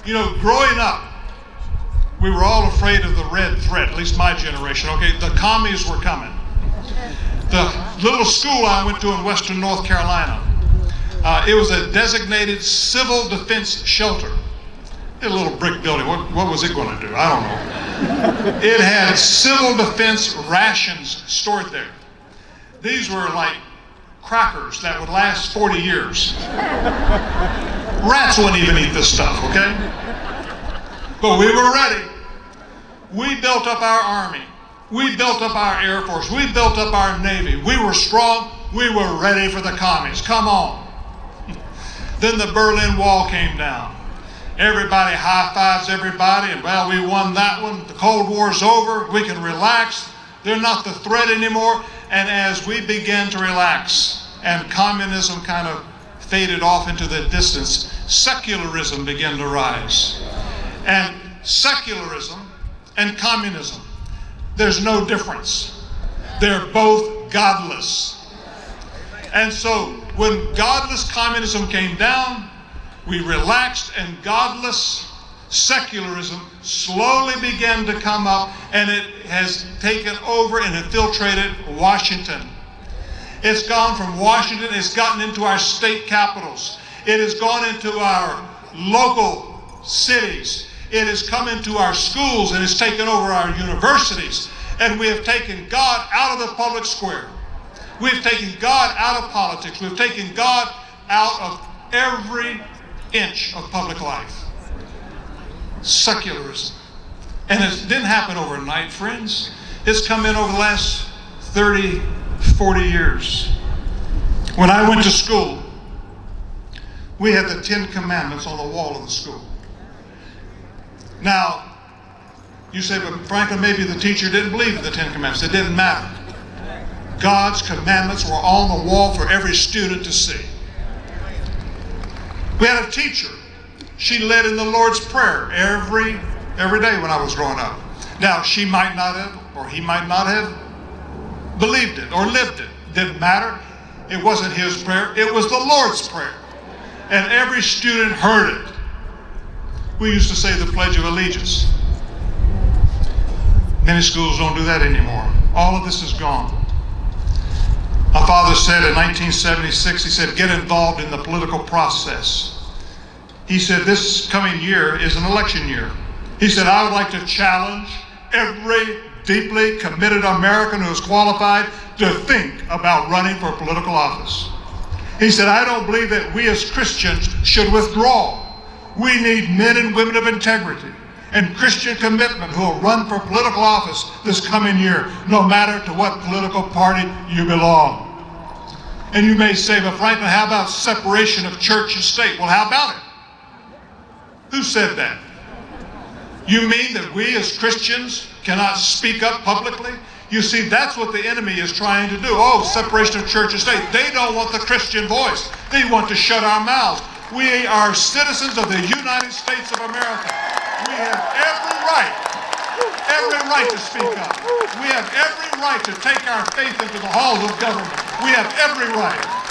You know, growing up, we were all afraid of the red threat, at least my generation, okay? The commies were coming. The little school I went to in western North Carolina, it was a designated civil defense shelter. A little brick building. What was it going to do? I don't know. It had civil defense rations stored there. These were like crackers that would last 40 years. Rats wouldn't even eat this stuff, okay? But we were ready. We built up our Army. We built up our Air Force. We built up our Navy. We were strong. We were ready for the commies. Come on. Then the Berlin Wall came down. Everybody high-fives everybody, and well, we won that one. The Cold War's over. We can relax. They're not the threat anymore. And as we began to relax and communism kind of faded off into the distance, secularism began to rise. And secularism and communism, there's no difference. They're both godless. And so when godless communism came down, we relaxed, and godless secularism slowly began to come up, and it has taken over and infiltrated Washington. It's gone from Washington, it's gotten into our state capitals. It has gone into our local cities. It has come into our schools, and it's taken over our universities. And we have taken God out of the public square. We've taken God out of politics. We've taken God out of every inch of public life. Secularism. And it didn't happen overnight, friends. It's come in over the last 30, 40 years. When I went to school, we had the 10 Commandments on the wall of the school. Now, you say, but Franklin, maybe the teacher didn't believe in the 10 Commandments. It didn't matter. God's commandments were on the wall for every student to see. We had a teacher. She led in the Lord's Prayer every day when I was growing up. Now, she might not have, or he might not have believed it or lived it. Didn't matter. It wasn't his prayer. It was the Lord's Prayer. And every student heard it. We used to say the Pledge of Allegiance. Many schools don't do that anymore. All of this is gone. My father said in 1976, he said, get involved in the political process. He said, this coming year is an election year. He said, I would like to challenge every deeply committed American who is qualified to think about running for political office. He said, I don't believe that we as Christians should withdraw. We need men and women of integrity and Christian commitment who will run for political office this coming year, no matter to what political party you belong. And you may say, but Franklin, how about separation of church and state? Well, how about it? Who said that? You mean that we as Christians cannot speak up publicly? You see, that's what the enemy is trying to do. Oh, separation of church and state. They don't want the Christian voice. They want to shut our mouths. We are citizens of the United States of America. We have every right to speak up. We have every right to take our faith into the halls of government. We have every right.